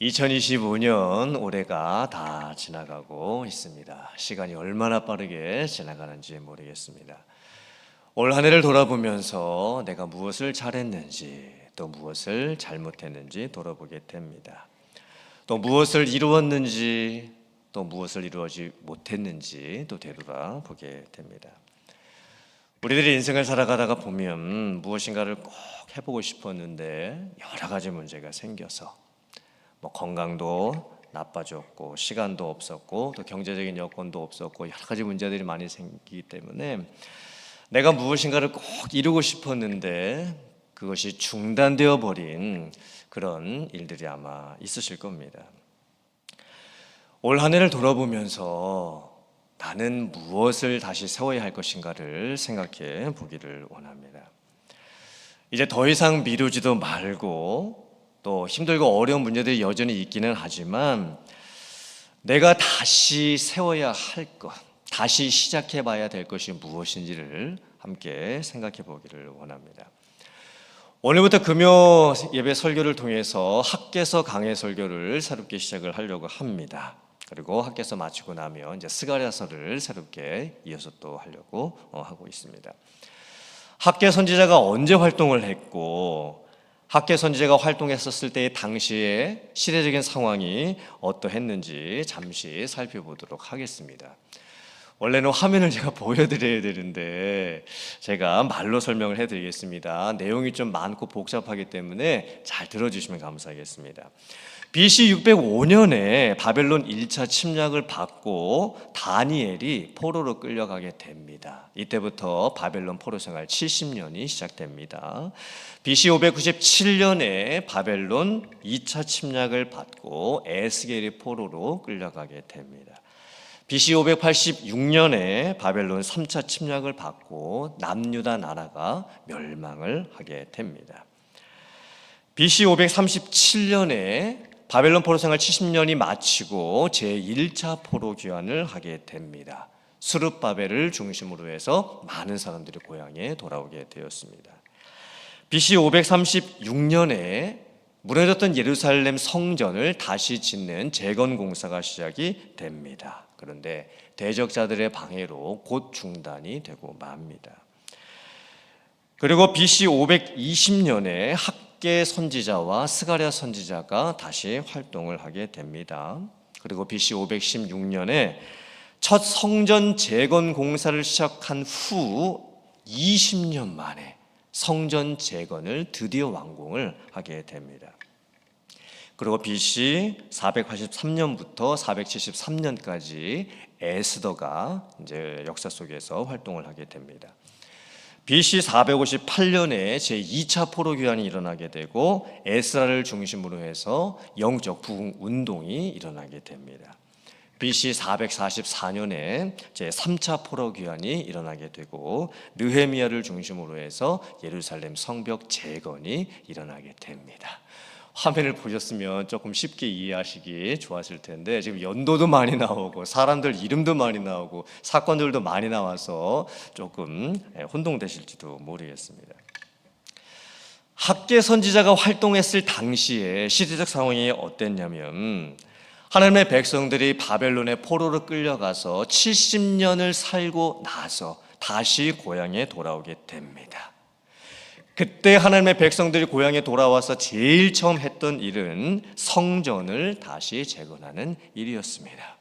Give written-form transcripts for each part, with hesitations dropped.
2025년 올해가 다 지나가고 있습니다. 시간이 얼마나 빠르게 지나가는지 모르겠습니다. 올 한 해를 돌아보면서 내가 무엇을 잘했는지 또 무엇을 잘못했는지 돌아보게 됩니다. 또 무엇을 이루었는지 또 무엇을 이루어지 못했는지 또 되돌아보게 됩니다. 우리들이 인생을 살아가다가 보면 무엇인가를 꼭 해보고 싶었는데 여러 가지 문제가 생겨서 건강도 나빠졌고 시간도 없었고 또 경제적인 여건도 없었고 여러 가지 문제들이 많이 생기기 때문에 내가 무엇인가를 꼭 이루고 싶었는데 그것이 중단되어 버린 그런 일들이 아마 있으실 겁니다. 올 한 해를 돌아보면서 나는 무엇을 다시 세워야 할 것인가를 생각해 보기를 원합니다. 이제 더 이상 미루지도 말고 또 힘들고 어려운 문제들이 여전히 있기는 하지만 내가 다시 세워야 할 것, 다시 시작해 봐야 될 것이 무엇인지를 함께 생각해 보기를 원합니다. 오늘부터 금요 예배 설교를 통해서 학개서 강해 설교를 새롭게 시작을 하려고 합니다. 그리고 학개서 마치고 나면 이제 스가랴서를 새롭게 이어서 또 하려고 하고 있습니다. 학개 선지자가 언제 활동을 했고 학개 선지자가 활동했었을 때의 당시의 시대적인 상황이 어떠했는지 잠시 살펴보도록 하겠습니다. 원래는 화면을 제가 보여드려야 되는데 제가 말로 설명을 해드리겠습니다. 내용이 좀 많고 복잡하기 때문에 잘 들어주시면 감사하겠습니다. BC 605년에 바벨론 1차 침략을 받고 다니엘이 포로로 끌려가게 됩니다. 이때부터 바벨론 포로 생활 70년이 시작됩니다. BC 597년에 바벨론 2차 침략을 받고 에스겔이 포로로 끌려가게 됩니다. BC 586년에 바벨론 3차 침략을 받고 남유다 나라가 멸망을 하게 됩니다. BC 537년에 바벨론 포로 생활 70년이 마치고 제1차 포로 귀환을 하게 됩니다. 스룹바벨을 중심으로 해서 많은 사람들이 고향에 돌아오게 되었습니다. BC 536년에 무너졌던 예루살렘 성전을 다시 짓는 재건 공사가 시작이 됩니다. 그런데 대적자들의 방해로 곧 중단이 되고 맙니다. 그리고 BC 520년에 학개 선지자와 스가랴 선지자가 다시 활동을 하게 됩니다. 그리고 BC 516년에 첫 성전 재건 공사를 시작한 후 20년 만에 성전 재건을 드디어 완공을 하게 됩니다. 그리고 BC 483년부터 473년까지 에스더가 이제 역사 속에서 활동을 하게 됩니다. BC 458년에 제2차 포로 귀환이 일어나게 되고 에스라를 중심으로 해서 영적 부흥 운동이 일어나게 됩니다. BC 444년에 제3차 포로 귀환이 일어나게 되고 느헤미야를 중심으로 해서 예루살렘 성벽 재건이 일어나게 됩니다. 화면을 보셨으면 조금 쉽게 이해하시기 좋았을 텐데 지금 연도도 많이 나오고 사람들 이름도 많이 나오고 사건들도 많이 나와서 조금 혼동되실지도 모르겠습니다. 학개 선지자가 활동했을 당시에 시대적 상황이 어땠냐면 하나님의 백성들이 바벨론의 포로로 끌려가서 70년을 살고 나서 다시 고향에 돌아오게 됩니다. 그때 하나님의 백성들이 고향에 돌아와서 제일 처음 했던 일은 성전을 다시 재건하는 일이었습니다.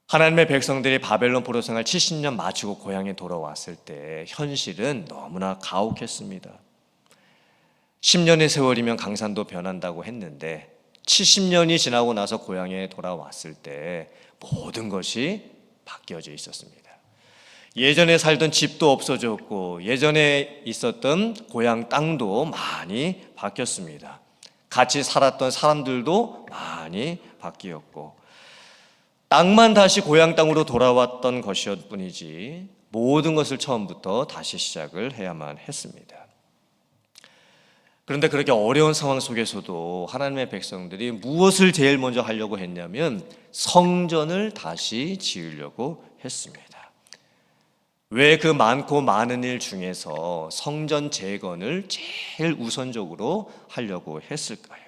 하나님의 백성들이 바벨론 포로 생활 70년 마치고 고향에 돌아왔을 때 현실은 너무나 가혹했습니다. 10년의 세월이면 강산도 변한다고 했는데 70년이 지나고 나서 고향에 돌아왔을 때 모든 것이 바뀌어져 있었습니다. 예전에 살던 집도 없어졌고 예전에 있었던 고향 땅도 많이 바뀌었습니다. 같이 살았던 사람들도 많이 바뀌었고 땅만 다시 고향 땅으로 돌아왔던 것이었 뿐이지 모든 것을 처음부터 다시 시작을 해야만 했습니다. 그런데 그렇게 어려운 상황 속에서도 하나님의 백성들이 무엇을 제일 먼저 하려고 했냐면 성전을 다시 지으려고 했습니다. 왜 그 많고 많은 일 중에서 성전 재건을 제일 우선적으로 하려고 했을까요?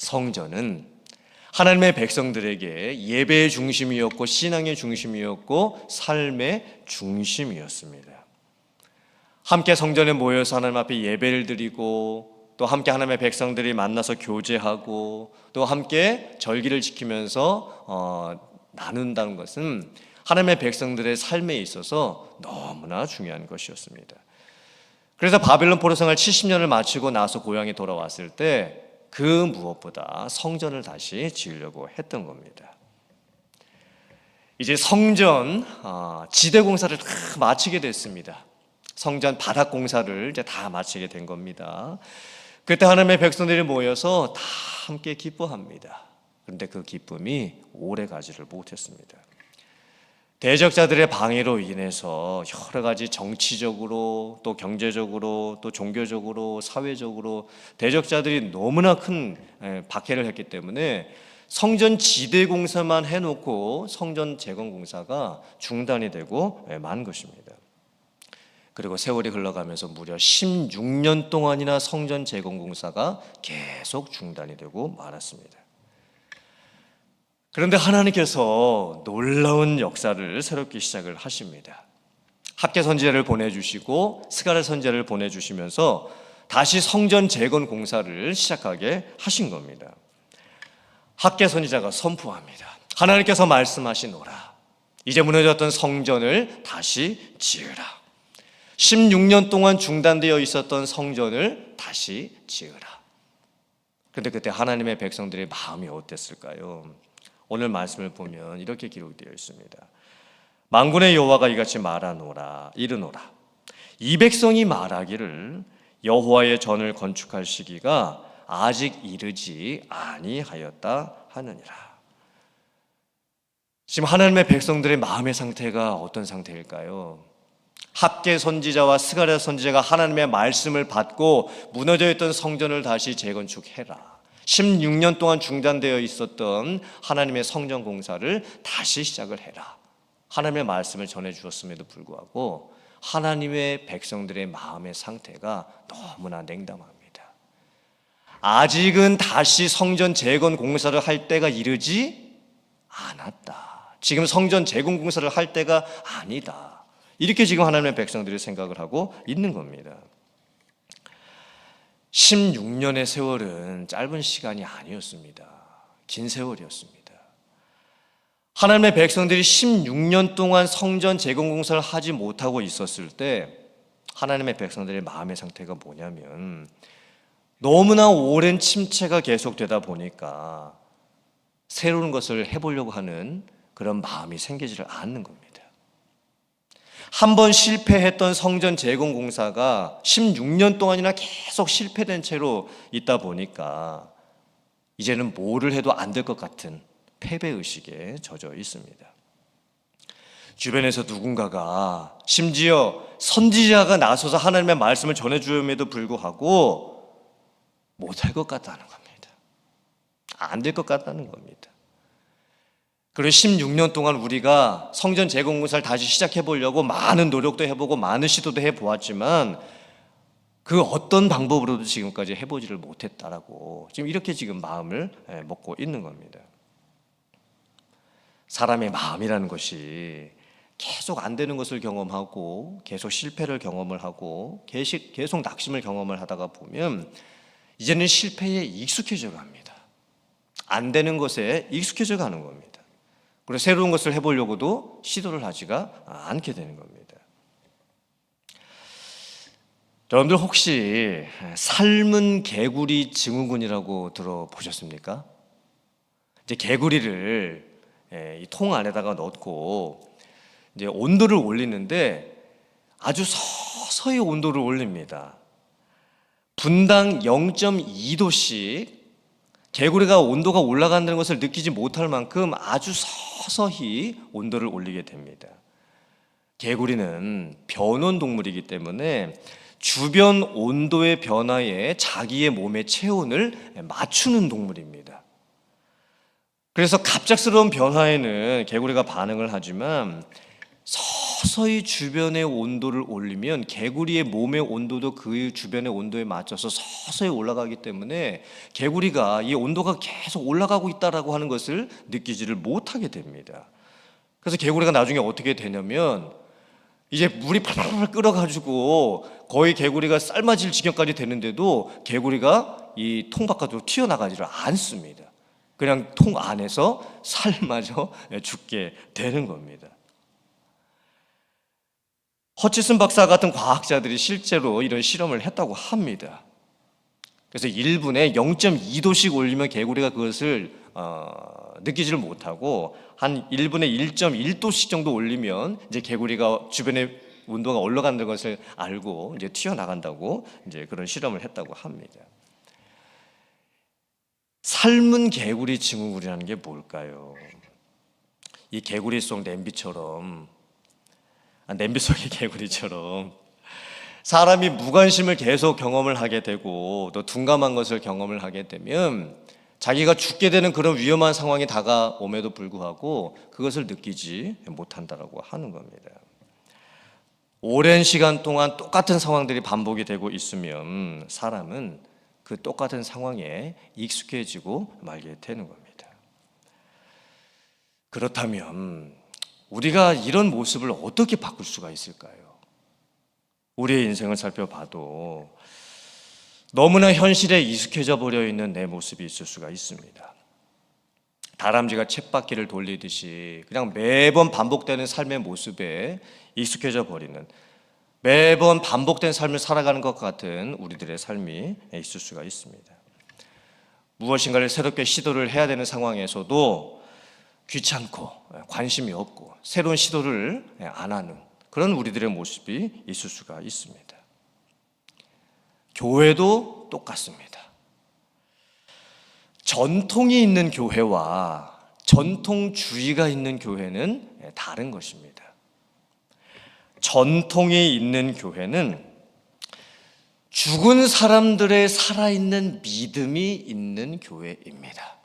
성전은 하나님의 백성들에게 예배의 중심이었고 신앙의 중심이었고 삶의 중심이었습니다. 함께 성전에 모여서 하나님 앞에 예배를 드리고 또 함께 하나님의 백성들이 만나서 교제하고 또 함께 절기를 지키면서 나눈다는 것은 하나님의 백성들의 삶에 있어서 너무나 중요한 것이었습니다. 그래서 바벨론 포로 생활 70년을 마치고 나서 고향에 돌아왔을 때 그 무엇보다 성전을 다시 지으려고 했던 겁니다. 이제 성전 지대 공사를 다 마치게 됐습니다. 성전 바닥 공사를 이제 다 마치게 된 겁니다. 그때 하나님의 백성들이 모여서 다 함께 기뻐합니다. 그런데 그 기쁨이 오래 가지를 못했습니다. 대적자들의 방해로 인해서 여러 가지 정치적으로 또 경제적으로 또 종교적으로 사회적으로 대적자들이 너무나 큰 박해를 했기 때문에 성전 지대 공사만 해놓고 성전 재건 공사가 중단이 되고 만 것입니다. 그리고 세월이 흘러가면서 무려 16년 동안이나 성전 재건 공사가 계속 중단이 되고 말았습니다. 그런데 하나님께서 놀라운 역사를 새롭게 시작을 하십니다. 학개 선지자를 보내주시고 스가랴 선지자를 보내주시면서 다시 성전 재건 공사를 시작하게 하신 겁니다. 학개 선지자가 선포합니다. 하나님께서 말씀하시노라. 이제 무너졌던 성전을 다시 지으라. 16년 동안 중단되어 있었던 성전을 다시 지으라. 그런데 그때 하나님의 백성들의 마음이 어땠을까요? 오늘 말씀을 보면 이렇게 기록되어 있습니다. 만군의 여호와가 이같이 말하노라 이르노라. 이 백성이 말하기를 여호와의 전을 건축할 시기가 아직 이르지 아니하였다 하느니라. 지금 하나님의 백성들의 마음의 상태가 어떤 상태일까요? 학개 선지자와 스가랴 선지자가 하나님의 말씀을 받고 무너져 있던 성전을 다시 재건축해라. 16년 동안 중단되어 있었던 하나님의 성전 공사를 다시 시작을 해라. 하나님의 말씀을 전해주었음에도 불구하고 하나님의 백성들의 마음의 상태가 너무나 냉담합니다. 아직은 다시 성전 재건 공사를 할 때가 이르지 않았다. 지금 성전 재건 공사를 할 때가 아니다. 이렇게 지금 하나님의 백성들이 생각을 하고 있는 겁니다. 16년의 세월은 짧은 시간이 아니었습니다. 긴 세월이었습니다. 하나님의 백성들이 16년 동안 성전 재건 공사를 하지 못하고 있었을 때 하나님의 백성들의 마음의 상태가 뭐냐면 너무나 오랜 침체가 계속되다 보니까 새로운 것을 해보려고 하는 그런 마음이 생기지를 않는 겁니다. 한 번 실패했던 성전 재건 공사가 16년 동안이나 계속 실패된 채로 있다 보니까 이제는 뭐를 해도 안 될 것 같은 패배의식에 젖어 있습니다. 주변에서 누군가가 심지어 선지자가 나서서 하나님의 말씀을 전해주음에도 불구하고 못할 것 같다는 겁니다. 안 될 것 같다는 겁니다. 그리고 16년 동안 우리가 성전 재건 공사를 다시 시작해 보려고 많은 노력도 해보고 많은 시도도 해보았지만 그 어떤 방법으로도 지금까지 해보지를 못했다라고 지금 이렇게 지금 마음을 먹고 있는 겁니다. 사람의 마음이라는 것이 계속 안 되는 것을 경험하고 계속 실패를 경험을 하고 계속 낙심을 경험을 하다가 보면 이제는 실패에 익숙해져 갑니다. 안 되는 것에 익숙해져 가는 겁니다. 그리고 새로운 것을 해보려고도 시도를 하지가 않게 되는 겁니다. 여러분들 혹시 삶은 개구리 증후군이라고 들어보셨습니까? 이제 개구리를 이 통 안에다가 넣고 이제 온도를 올리는데 아주 서서히 온도를 올립니다. 분당 0.2도씩 개구리가 온도가 올라간다는 것을 느끼지 못할 만큼 아주 서서히 온도를 올리게 됩니다. 개구리는 변온 동물이기 때문에 주변 온도의 변화에 자기의 몸의 체온을 맞추는 동물입니다. 그래서 갑작스러운 변화에는 개구리가 반응을 하지만 서서히 주변의 온도를 올리면 개구리의 몸의 온도도 그 주변의 온도에 맞춰서 서서히 올라가기 때문에 개구리가 이 온도가 계속 올라가고 있다라고 하는 것을 느끼지를 못하게 됩니다. 그래서 개구리가 나중에 어떻게 되냐면 이제 물이 팔팔 끓어가지고 거의 개구리가 삶아질 지경까지 되는데도 개구리가 이 통 바깥으로 튀어나가지를 않습니다. 그냥 통 안에서 삶아져 죽게 되는 겁니다. 허치슨 박사 같은 과학자들이 실제로 이런 실험을 했다고 합니다. 그래서 1분에 0.2도씩 올리면 개구리가 그것을 느끼지를 못하고 한 1분에 1.1도씩 정도 올리면 이제 개구리가 주변의 온도가 올라가는 것을 알고 이제 튀어나간다고 이제 그런 실험을 했다고 합니다. 삶은 개구리 증후군이라는 게 뭘까요? 이 개구리 속 냄비처럼 냄비 속의 개구리처럼 사람이 무관심을 계속 경험을 하게 되고 또 둔감한 것을 경험을 하게 되면 자기가 죽게 되는 그런 위험한 상황이 다가옴에도 불구하고 그것을 느끼지 못한다라고 하는 겁니다. 오랜 시간 동안 똑같은 상황들이 반복이 되고 있으면 사람은 그 똑같은 상황에 익숙해지고 말게 되는 겁니다. 그렇다면 우리가 이런 모습을 어떻게 바꿀 수가 있을까요? 우리의 인생을 살펴봐도 너무나 현실에 익숙해져 버려 있는 내 모습이 있을 수가 있습니다. 다람쥐가 쳇바퀴를 돌리듯이 그냥 매번 반복되는 삶의 모습에 익숙해져 버리는, 매번 반복된 삶을 살아가는 것 같은 우리들의 삶이 있을 수가 있습니다. 무엇인가를 새롭게 시도를 해야 되는 상황에서도 귀찮고 관심이 없고 새로운 시도를 안 하는 그런 우리들의 모습이 있을 수가 있습니다. 교회도 똑같습니다. 전통이 있는 교회와 전통주의가 있는 교회는 다른 것입니다. 전통이 있는 교회는 죽은 사람들의 살아있는 믿음이 있는 교회입니다.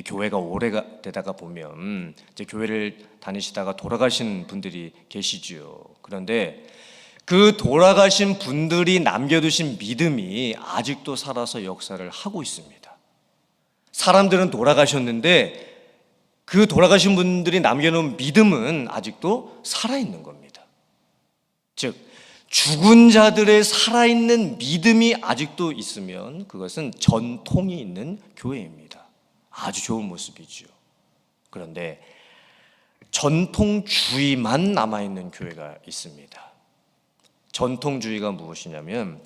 교회가 오래되다가 보면 이제 교회를 다니시다가 돌아가신 분들이 계시죠. 그런데 그 돌아가신 분들이 남겨두신 믿음이 아직도 살아서 역사를 하고 있습니다. 사람들은 돌아가셨는데 그 돌아가신 분들이 남겨놓은 믿음은 아직도 살아있는 겁니다. 즉 죽은 자들의 살아있는 믿음이 아직도 있으면 그것은 전통이 있는 교회입니다. 아주 좋은 모습이죠. 그런데 전통주의만 남아있는 교회가 있습니다. 전통주의가 무엇이냐면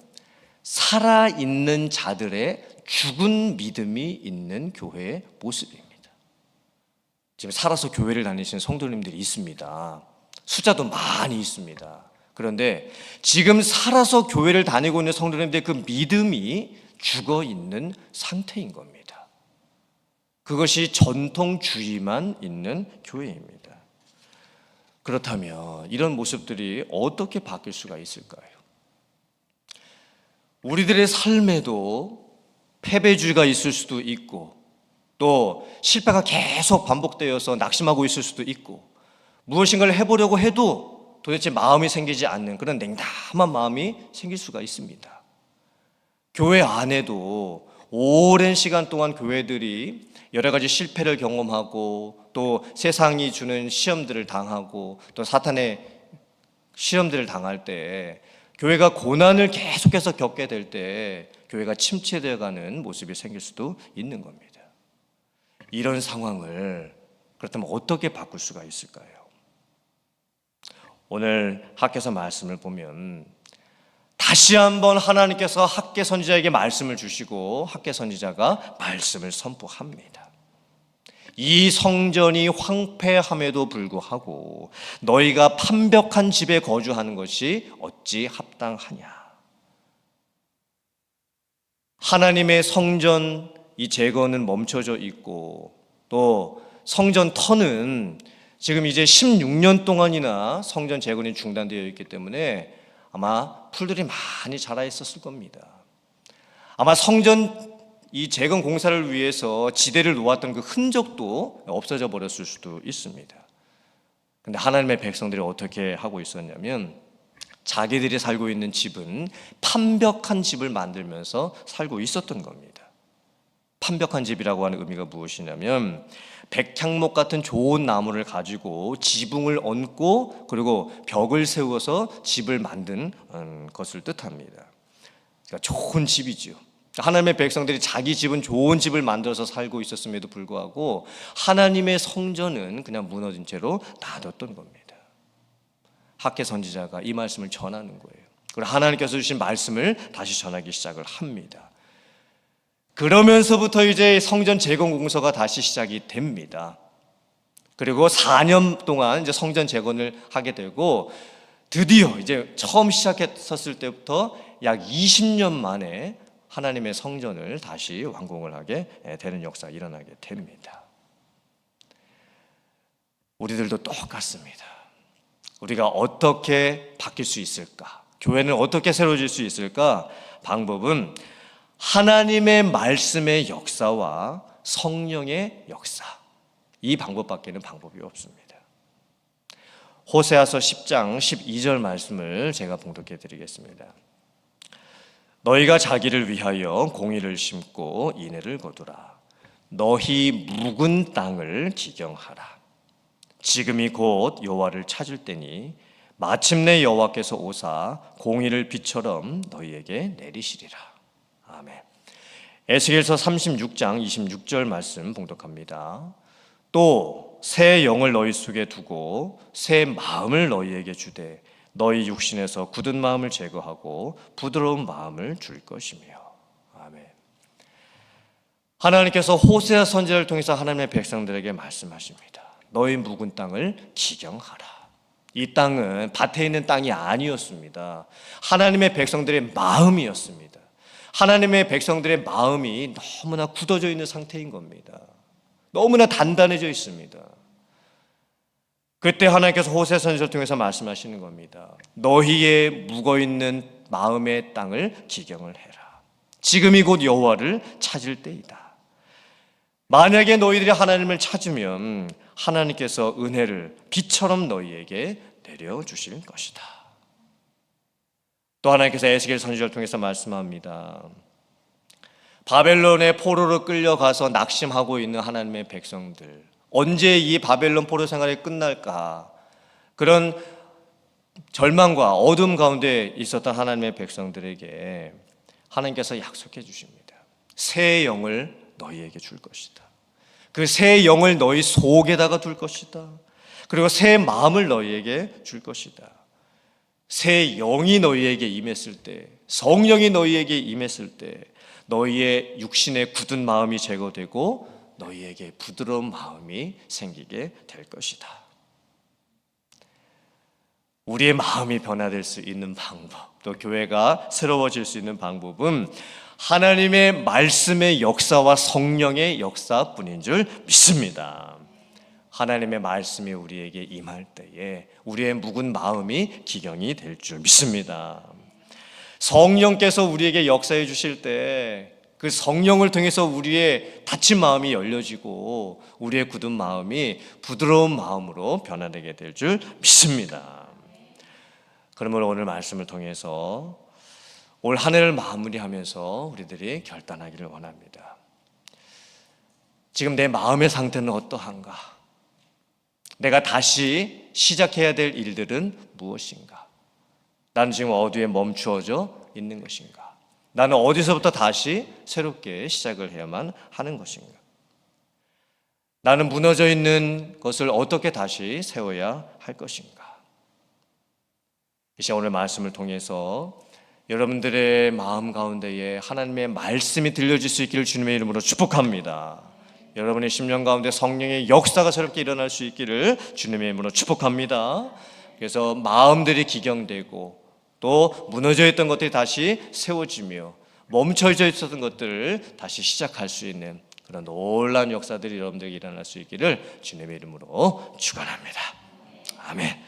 살아있는 자들의 죽은 믿음이 있는 교회의 모습입니다. 지금 살아서 교회를 다니시는 성도님들이 있습니다. 숫자도 많이 있습니다. 그런데 지금 살아서 교회를 다니고 있는 성도님들의 그 믿음이 죽어 있는 상태인 겁니다. 그것이 전통주의만 있는 교회입니다. 그렇다면 이런 모습들이 어떻게 바뀔 수가 있을까요? 우리들의 삶에도 패배주의가 있을 수도 있고 또 실패가 계속 반복되어서 낙심하고 있을 수도 있고 무엇인가를 해보려고 해도 도대체 마음이 생기지 않는 그런 냉담한 마음이 생길 수가 있습니다. 교회 안에도 오랜 시간 동안 교회들이 여러 가지 실패를 경험하고 또 세상이 주는 시험들을 당하고 또 사탄의 시험들을 당할 때 교회가 고난을 계속해서 겪게 될 때 교회가 침체되어가는 모습이 생길 수도 있는 겁니다. 이런 상황을 그렇다면 어떻게 바꿀 수가 있을까요? 오늘 학개서 말씀을 보면 다시 한번 하나님께서 학개 선지자에게 말씀을 주시고 학개 선지자가 말씀을 선포합니다. 이 성전이 황폐함에도 불구하고 너희가 판벽한 집에 거주하는 것이 어찌 합당하냐. 하나님의 성전 이 재건은 멈춰져 있고 또 성전 터는 지금 이제 16년 동안이나 성전 재건이 중단되어 있기 때문에 아마 풀들이 많이 자라 있었을 겁니다. 아마 성전 이 재건 공사를 위해서 지대를 놓았던 그 흔적도 없어져 버렸을 수도 있습니다. 근데 하나님의 백성들이 어떻게 하고 있었냐면 자기들이 살고 있는 집은 판벽한 집을 만들면서 살고 있었던 겁니다. 판벽한 집이라고 하는 의미가 무엇이냐면 백향목 같은 좋은 나무를 가지고 지붕을 얹고 그리고 벽을 세워서 집을 만든 것을 뜻합니다. 그러니까 좋은 집이죠. 하나님의 백성들이 자기 집은 좋은 집을 만들어서 살고 있었음에도 불구하고 하나님의 성전은 그냥 무너진 채로 놔뒀던 겁니다. 학개 선지자가 이 말씀을 전하는 거예요. 그리고 하나님께서 주신 말씀을 다시 전하기 시작을 합니다. 그러면서부터 이제 성전 재건 공사가 다시 시작이 됩니다. 그리고 4년 동안 이제 성전 재건을 하게 되고 드디어 이제 처음 시작했었을 때부터 약 20년 만에 하나님의 성전을 다시 완공을 하게 되는 역사가 일어나게 됩니다. 우리들도 똑같습니다. 우리가 어떻게 바뀔 수 있을까? 교회는 어떻게 새로워질 수 있을까? 방법은 하나님의 말씀의 역사와 성령의 역사, 이 방법밖에는 방법이 없습니다. 호세아서 10장 12절 말씀을 제가 봉독해 드리겠습니다. 너희가 자기를 위하여 공의를 심고 인애를 거두라. 너희 묵은 땅을 기경하라. 지금이 곧 여호와를 찾을 때니 마침내 여호와께서 오사 공의를 비처럼 너희에게 내리시리라. 아멘. 에스겔서 36장 26절 말씀 봉독합니다. 또 새 영을 너희 속에 두고 새 마음을 너희에게 주되 너희 육신에서 굳은 마음을 제거하고 부드러운 마음을 줄 것이며. 아멘. 하나님께서 호세아 선지자를 통해서 하나님의 백성들에게 말씀하십니다. 너희 묵은 땅을 기경하라. 이 땅은 밭에 있는 땅이 아니었습니다. 하나님의 백성들의 마음이었습니다. 하나님의 백성들의 마음이 너무나 굳어져 있는 상태인 겁니다. 너무나 단단해져 있습니다. 그때 하나님께서 호세아 선지자를 통해서 말씀하시는 겁니다. 너희의 묵어있는 마음의 땅을 기경을 해라. 지금이 곧 여호와를 찾을 때이다. 만약에 너희들이 하나님을 찾으면 하나님께서 은혜를 비처럼 너희에게 내려주실 것이다. 또 하나님께서 에스겔 선지자를 통해서 말씀합니다. 바벨론의 포로로 끌려가서 낙심하고 있는 하나님의 백성들, 언제 이 바벨론 포로 생활이 끝날까? 그런 절망과 어둠 가운데 있었던 하나님의 백성들에게 하나님께서 약속해 주십니다. 새 영을 너희에게 줄 것이다. 그 새 영을 너희 속에다가 둘 것이다. 그리고 새 마음을 너희에게 줄 것이다. 새 영이 너희에게 임했을 때, 성령이 너희에게 임했을 때 너희의 육신의 굳은 마음이 제거되고 너희에게 부드러운 마음이 생기게 될 것이다. 우리의 마음이 변화될 수 있는 방법, 또 교회가 새로워질 수 있는 방법은 하나님의 말씀의 역사와 성령의 역사뿐인 줄 믿습니다. 하나님의 말씀이 우리에게 임할 때에 우리의 묵은 마음이 기경이 될 줄 믿습니다. 성령께서 우리에게 역사해 주실 때 그 성령을 통해서 우리의 닫힌 마음이 열려지고 우리의 굳은 마음이 부드러운 마음으로 변화되게 될 줄 믿습니다. 그러므로 오늘 말씀을 통해서 올 한 해를 마무리하면서 우리들이 결단하기를 원합니다. 지금 내 마음의 상태는 어떠한가? 내가 다시 시작해야 될 일들은 무엇인가? 나는 지금 어디에 멈추어져 있는 것인가? 나는 어디서부터 다시 새롭게 시작을 해야만 하는 것인가? 나는 무너져 있는 것을 어떻게 다시 세워야 할 것인가? 이 시간 오늘 말씀을 통해서 여러분들의 마음 가운데에 하나님의 말씀이 들려질 수 있기를 주님의 이름으로 축복합니다. 여러분의 심령 가운데 성령의 역사가 새롭게 일어날 수 있기를 주님의 이름으로 축복합니다. 그래서 마음들이 기경되고 또 무너져 있던 것들이 다시 세워지며 멈춰져 있었던 것들을 다시 시작할 수 있는 그런 놀라운 역사들이 여러분들에게 일어날 수 있기를 주님의 이름으로 축원합니다. 아멘.